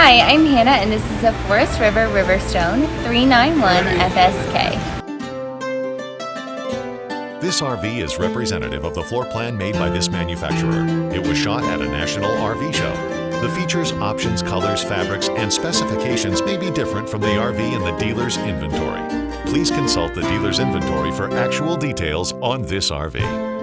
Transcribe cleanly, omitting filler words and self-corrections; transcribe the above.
Hi, I'm Hannah and this is a Forest River Riverstone-391FSK. This RV is representative of the floor plan made by this manufacturer. It was shot at a national RV show. The features, options, colors, fabrics, and specifications may be different from the RV in the dealer's inventory. Please consult the dealer's inventory for actual details on this RV.